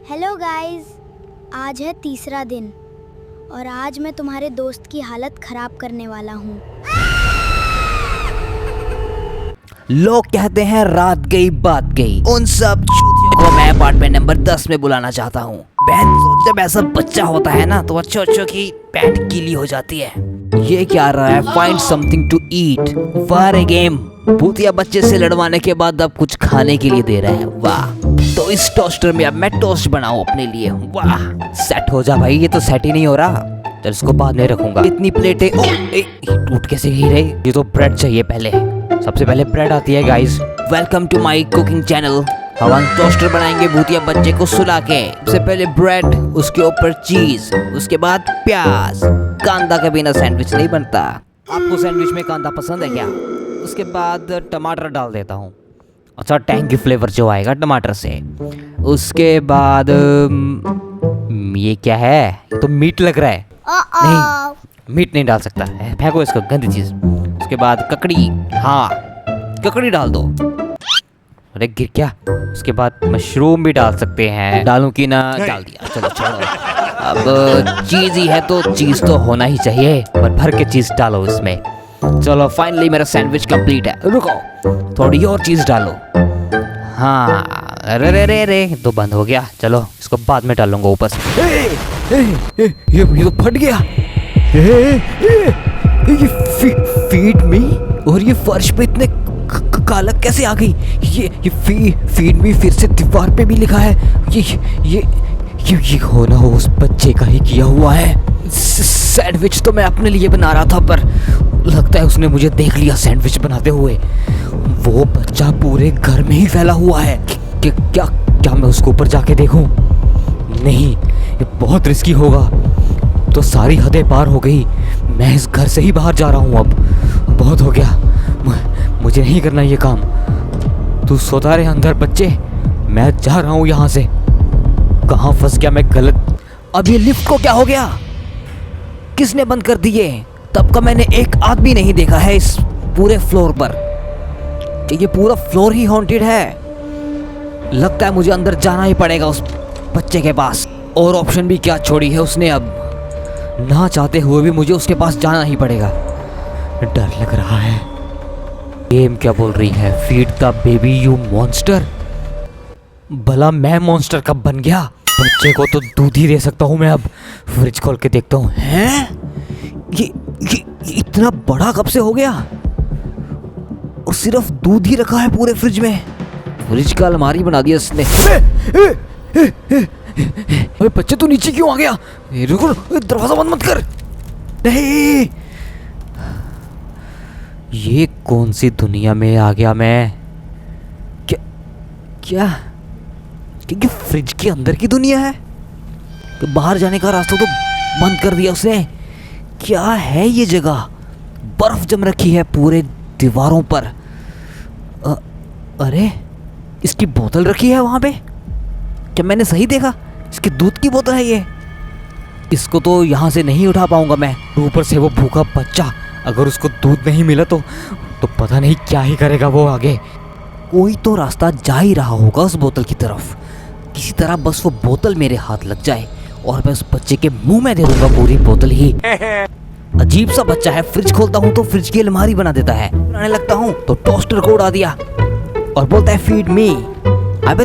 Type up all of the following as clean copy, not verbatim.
Hello guys, आज है तीसरा दिन और आज मैं तुम्हारे दोस्त की हालत खराब करने वाला हूँ। लोग कहते हैं रात गई बात गई। उन सब चूतियों को मैं अपार्टमेंट नंबर 10 में बुलाना चाहता हूँ। बहन, जब ऐसा बच्चा होता है ना तो बच्चों की पैंट गीली हो जाती है। ये क्या रहा है? Find something to eat. वाह रे गेम, भूतिया बच्चे से लड़वाने के बाद अब कुछ खाने के लिए दे रहा है। वाह, तो इस टोस्टर में अब मैं टोस्ट बनाऊं अपने लिए। वाह, सेट हो जा भाई। ये तो सेट ही नहीं हो रहा। चल इसको बाद में रखूंगा। इतनी प्लेटें टूट कैसे गई रे? ये तो ब्रेड चाहिए पहले। सबसे पहले ब्रेड आती है guys. Welcome to my cooking channel. हम टोस्टर बनाएंगे भूतिया बच्चे को सुला के। सबसे पहले ब्रेड, उसके ऊपर चीज, उसके बाद प्याज। कांदा के बिना सैंडविच नहीं बनता। आपको सैंडविच में कांदा पसंद है क्या? उसके बाद टमाटर डाल देता हूँ। अच्छा, टैंगी फ्लेवर जो आएगा टमाटर से। उसके बाद ये क्या है? ये तो मीट लग रहा है। नहीं, मीट नहीं डाल सकता। फेंको इसको, गंदी चीज। उसके बाद ककड़ी। हाँ, ककड़ी डाल दो। अरे गिर क्या? उसके बाद मशरूम भी डाल सकते हैं। डालूं कि ना? डाल दिया। चलो छोड़ो। अब चीज ही है तो चीज तो होना ही चाहिए, पर भर के चीज डालो इसमें। चलो फाइनली मेरा सैंडविच कंप्लीट है। रुको, थोड़ी और चीज डालो। हाँ, अरे रे रे रे, तो बंद हो गया। चलो इसको बाद में डालूंगा ऊपर से। ये तो फट गया। ये फीड मी, और ये फर्श पे इतने काला कैसे आ गई? ये फीड मी फिर से दीवार पे भी लिखा है। ये होना हो उस बच्चे का ही किया हुआ है। सैंडविच तो मैं अपने लिए बना रहा था, पर लगता है उसने मुझे देख लिया सैंडविच बनाते हुए। वो बच्चा पूरे घर में ही फैला हुआ है। क्या मैं उसको ऊपर जाके देखूं? नहीं, ये बहुत रिस्की होगा। तो सारी हदें पार हो गई। मैं इस घर से ही बाहर जा रहा हूँ। अब बहुत हो गया। मुझे नहीं करना ये काम। तू सोता रहे अंदर बच्चे, मैं जा रहा हूँ यहाँ से। कहाँ फंस गया मैं? गलत। अब ये लिफ्ट को क्या हो गया? किसने बंद कर दिए? तब का मैंने एक आदमी नहीं देखा है इस पूरे फ्लोर पर। ये पूरा फ्लोर ही हॉन्टेड है। लगता है मुझे अंदर जाना ही पड़ेगा उस बच्चे के पास। और ऑप्शन भी क्या छोड़ी है उसने? अब ना चाहते हुए भी मुझे उसके पास जाना ही पड़ेगा। डर लग रहा है। गेम क्या बोल रही है? Feed the baby you monster. भला मैं मॉन्स्टर कब बन गया? बच्चे को तो दूध ही दे सकता हूँ मैं। अब फ्रिज खोल के देखता हूँ। हैं? ये इतना बड़ा कब से हो गया? और सिर्फ दूध ही रखा है पूरे फ्रिज में। फ्रिज का अलमारी बना दिया इसने। अबे बच्चे, तू नीचे क्यों आ गया? रुको, दरवाजा बंद मत कर। नहीं, ये कौन सी दुनिया में आ गया मैं? क्या क्योंकि फ्रिज के अंदर की दुनिया है? तो बाहर जाने का रास्ता तो बंद कर दिया उसने। क्या है ये जगह? बर्फ जम रखी है पूरे दीवारों पर। अरे, इसकी बोतल रखी है वहां पे। क्या मैंने सही देखा? इसकी दूध की बोतल है ये। इसको तो यहाँ से नहीं उठा पाऊंगा मैं। ऊपर से वो भूखा बच्चा, अगर उसको दूध नहीं मिला तो पता नहीं क्या ही करेगा वो आगे। कोई तो रास्ता जा ही रहा होगा उस बोतल की तरफ। किसी तरह बस वो बोतल मेरे हाथ लग जाए और मैं उस बच्चे के मुंह में दे दूंगा पूरी बोतल ही। अजीब सा बच्चा है। फ्रिज खोलता हूँ तो फ्रिज की अलमारी बना देता है। बनाने लगता हूँ तो टोस्टर को उड़ा दिया और बोलता है फीड मी। अबे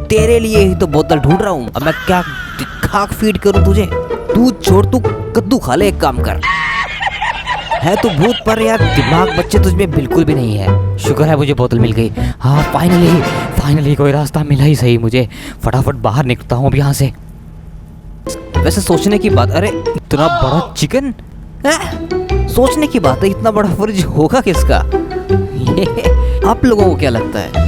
तेरे लिए ही तो बोतल ढूंढ रहा हूँ। अब मैं क्या खाक फीड करूँ तुझे? दूध छोड़, तू कद्दू खा ले। एक काम कर, है तो भूत पर यार दिमाग बच्चे तुझ में बिल्कुल भी नहीं है। शुक्र है मुझे बोतल मिल गई। हाँ, फाइनली कोई रास्ता मिला ही सही मुझे। फटाफट बाहर निकलता हूँ अब यहाँ से। वैसे सोचने की बात, अरे इतना बड़ा चिकन है? सोचने की बात है, इतना बड़ा फ्रिज होगा किसका? आप लोगों को क्या लगता है?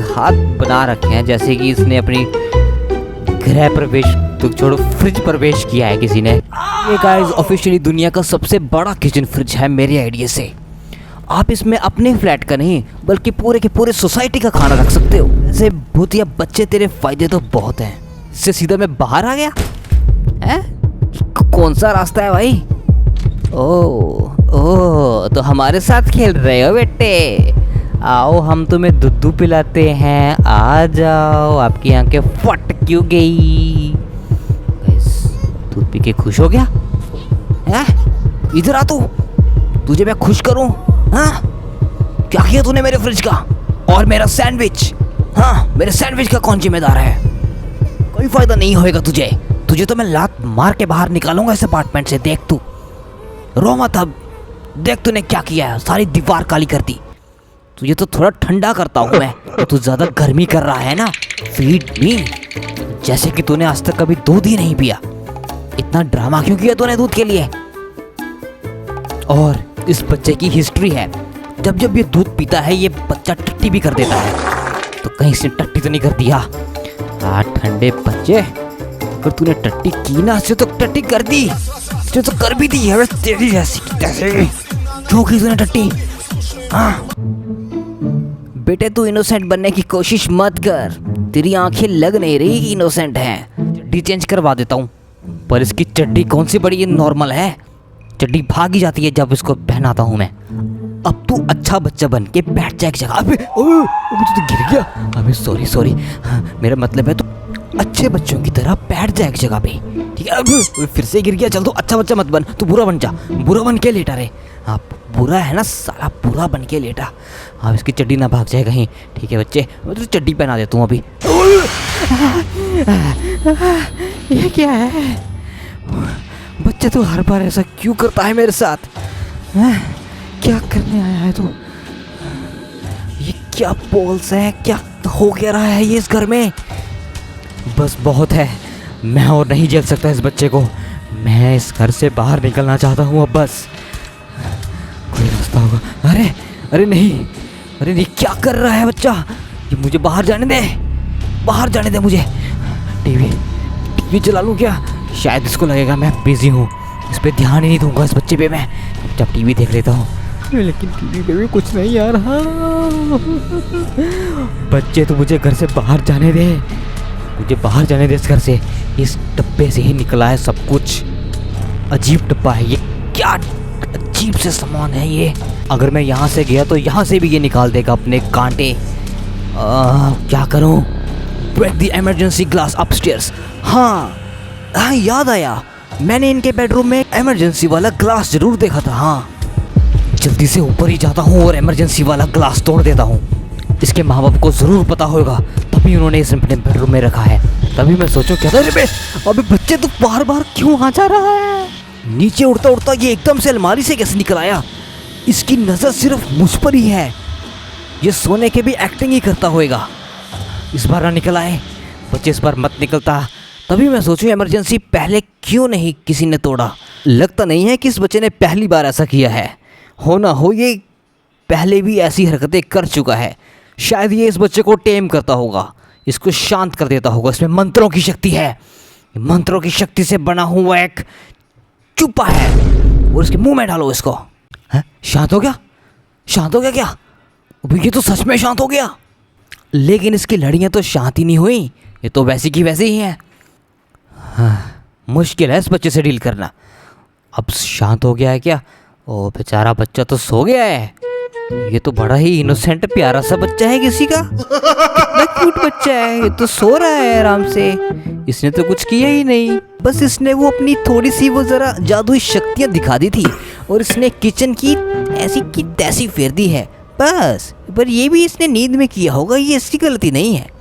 हाथ बना रखे हैं जैसे कि इसने अपनी गृह प्रवेश तो छोड़ो, फ्रिज प्रवेश किया है किसी ने। ये गाइस ऑफिशियली दुनिया का सबसे बड़ा किचन फ्रिज है मेरे आइडिया से। आप इसमें अपने फ्लैट का नहीं बल्कि पूरे के पूरे सोसाइटी का खाना रख सकते हो। ऐसे भूतिया बच्चे, तेरे फायदे तो बहुत हैं। इससे सीधा मैं बाहर आ गया। कौन सा रास्ता है भाई? ओह, तो हमारे साथ खेल रहे हो बेटे। आओ हम तुम्हें दूध पिलाते हैं, आ जाओ। आपकी आंखें फट क्यों गई? दूध पी के खुश हो गया? इधर आ तू, तुझे मैं खुश करूं? हाँ, क्या किया तूने मेरे फ्रिज का और मेरा सैंडविच? हाँ, मेरे सैंडविच का कौन जिम्मेदार है? कोई फायदा नहीं होएगा तुझे तो मैं लात मार के बाहर निकालूंगा इस अपार्टमेंट से। देख तू, रो मत अब। देख तूने क्या किया है, सारी दीवार काली कर दी। तुझे तो थोड़ा ठंडा करता हूँ मैं, तो तू ज्यादा गर्मी कर रहा है ना। फीड मी, जैसे कि तूने आज तक कभी दूध ही नहीं पिया। इतना ड्रामा क्यों किया तूने दूध के लिए? और इस बच्चे की हिस्ट्री है, जब जब ये दूध पीता है ये बच्चा टट्टी भी कर देता है। तो कहीं से टट्टी तो नहीं कर दिया? ठंडे बच्चे, अगर तूने टट्टी की ना से तो टट्टी कर दी, से तो कर भी दी है तेरी जैसी की तैसे। क्यों की तूने टट्टी? हाँ बेटे, तू इनोसेंट बनने की कोशिश मत कर। तेरी आंखें लग नहीं रही कि इनोसेंट हैं। चड्डी चेंज करवा देता हूँ, पर इसकी चड्डी कौन सी बड़ी नॉर्मल है। चड्डी भागी जाती है जब इसको पहनाता हूँ मैं। अब तू अच्छा बच्चा बन के बैठ जा एक जगह। अबे तू तो गिर गया। अबे सॉरी, मेरा मतलब है तू अच्छे बच्चों की तरह बैठ जा एक जगह पे, ठीक है? अब फिर से गिर गया। चल तू अच्छा बच्चा मत बन, तू बुरा बन जा, बुरा बन के लेटा रहे। हाँ, बुरा है ना साला, बुरा बन के लेटा। हाँ, इसकी चड्डी ना भाग जाए कहीं, ठीक है बच्चे? मैं तो चड्डी पहना देता हूँ अभी। ये क्या है बच्चे, तू हर बार ऐसा क्यों करता है मेरे साथ? क्या करने आया है तू? ये क्या बॉल्स है? क्या हो क्या रहा है ये इस घर में? बस बहुत है, मैं और नहीं झेल सकता इस बच्चे को। मैं इस घर से बाहर निकलना चाहता हूँ अब बस। कोई रास्ता होगा? अरे नहीं, क्या कर रहा है बच्चा? ये मुझे बाहर जाने दे, बाहर जाने दे मुझे। टीवी चला लूँ क्या? शायद इसको लगेगा मैं बिजी हूँ, इस पे ध्यान ही नहीं दूंगा इस बच्चे पे मैं। जब टीवी देख लेता हूँ, लेकिन टीवी पे भी कुछ नहीं आ रहा। बच्चे तो मुझे घर से बाहर जाने दे, मुझे बाहर जाने दे इस घर से। इस डब्बे से ही निकला है सब कुछ। अजीब डब्बा है ये, क्या अजीब से सामान है ये। अगर मैं यहाँ से गया तो यहाँ से भी ये निकाल देगा अपने कांटे। क्या करूँ? Break the emergency glass upstairs. हाँ, याद आया, मैंने इनके बेडरूम में इमरजेंसी वाला ग्लास जरूर देखा था। हाँ, जल्दी से ऊपर ही जाता हूँ और इमरजेंसी वाला ग्लास तोड़ देता हूँ। इसके माँ बाप को जरूर पता होगा, तभी उन्होंने इसे अपने बेडरूम में रखा है। तभी मैं सोचूं क्या था, अबे बच्चे तू बार बार क्यों आ जा रहा है? नीचे उड़ता उड़ता ये एकदम से अलमारी से कैसे निकल आया? इसकी नजर सिर्फ मुझ पर ही है। ये सोने के भी एक्टिंग ही करता होएगा। इस बार ना निकल आए बच्चे, इस बार मत निकलता। तभी मैं सोचूं इमरजेंसी पहले क्यों नहीं किसी ने तोड़ा। लगता नहीं है कि इस बच्चे ने पहली बार ऐसा किया है। हो ना हो ये पहले भी ऐसी हरकतें कर चुका है। शायद ये इस बच्चे को टेम करता होगा, इसको शांत कर देता होगा। इसमें मंत्रों की शक्ति है, मंत्रों की शक्ति से बना हुआ एक चुप्पा है, और इसके मुंह में डालो इसको। है? शांत हो गया? शांत हो गया क्या? अभी ये तो सच में शांत हो गया। लेकिन इसकी लड़ियाँ तो शांत ही नहीं हुई, ये तो वैसी की वैसी ही हैं। हाँ, मुश्किल है इस बच्चे से डील करना। अब शांत हो गया है क्या? ओ बेचारा बच्चा तो सो गया है। ये तो बड़ा ही इनोसेंट प्यारा सा बच्चा है किसी का। कितना क्यूट बच्चा है, ये तो सो रहा है आराम से। इसने तो कुछ किया ही नहीं, बस इसने वो अपनी थोड़ी सी वो जरा जादुई शक्तियाँ दिखा दी थी, और इसने किचन की ऐसी की तैसी फेर दी है बस। पर ये भी इसने नींद में किया होगा, ये इसकी गलती नहीं है।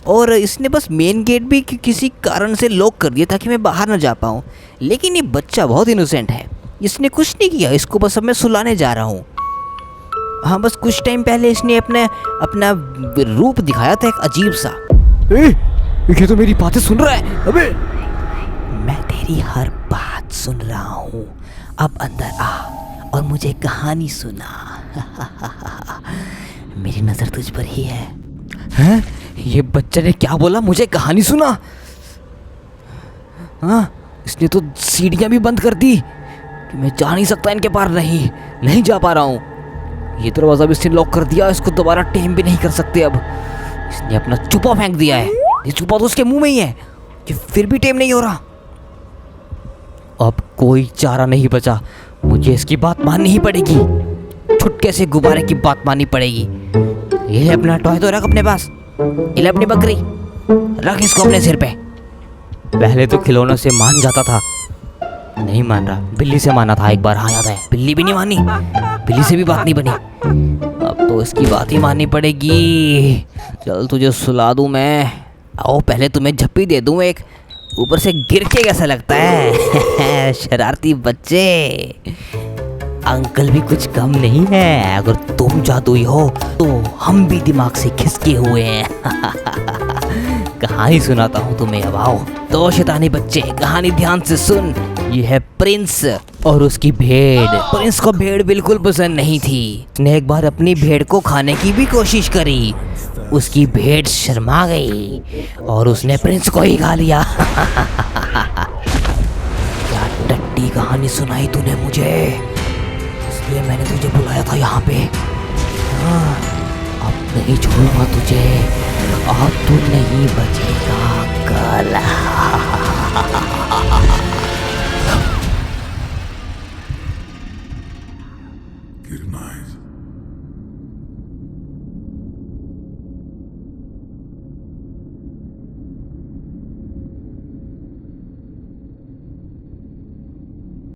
और इसने बस मेन गेट भी किसी कारण से लॉक कर दिया ताकि मैं बाहर ना जा पाऊँ। लेकिन ये बच्चा बहुत इनोसेंट है, इसने कुछ नहीं किया। इसको बस अब मैं सुलाने जा रहा हूँ। हाँ, बस कुछ टाइम पहले इसने अपना रूप दिखाया था एक अजीब सा। ये तो मेरी बातें सुन रहा है। अबे मैं तेरी हर बात सुन रहा हूँ। अब अंदर आ और मुझे कहानी सुना। मेरी नजर तुझ पर ही है। हैं? ये बच्चे ने क्या बोला? मुझे कहानी सुना? हाँ, इसने तो सीढ़ियाँ भी बंद कर दी कि मैं जा नहीं सकता इनके पार। नहीं जा पा रहा हूँ। ये दरवाज़ा भी इसने लॉक कर दिया, इसको दोबारा टेम भी नहीं कर सकते। अब इसने अपना चुपा फेंक दिया है। ये चुपा तो उसके मुंह में ही है, कि फिर भी टेम नहीं हो रहा। अब कोई चारा नहीं बचा, मुझे इसकी बात माननी ही पड़ेगी। छुटके से गुब्बारे की बात माननी पड़ेगी। ये ले अपना टॉय तो रख अपने पास। ये ले अपनी बकरी, रख इसको अपने सिर पे। पहले तो खिलौनों से मान जाता था, नहीं मान रहा। बिल्ली से माना था एक बार, हाँ याद है। बिल्ली भी नहीं मानी, बिल्ली से भी बात नहीं बनी। अब तो इसकी बात ही माननी पड़ेगी। चल तुझे सुला दूं मैं। आओ पहले तुम्हें झप्पी दे दूं एक, ऊपर से गिर के कैसा लगता है? शरारती बच्चे। अंकल भी कुछ कम नहीं है। अगर तुम जादुई हो तो हम भी दिमाग से खिसके हुए हैं। कहानी सुनाता हूँ तुम्हें, अब आओ। तो शैतानी बच्चे, कहानी ध्यान से सुन। ये है प्रिंस और उसकी भेड़। प्रिंस को भेड़ बिल्कुल पसंद नहीं थी। उसने एक बार अपनी भेड़ को खाने की भी कोशिश करी। उसकी भेड़ शर्मा गई और उसने प्रिंस को ही खा लिया। क्या टट्टी कहानी सुनाई तूने मुझे, इसलिए मैंने तुझे बुलाया था यहाँ पे। हाँ, अब नहीं छोड़ूंगा तुझे, अब तू नहीं बचेगा कल।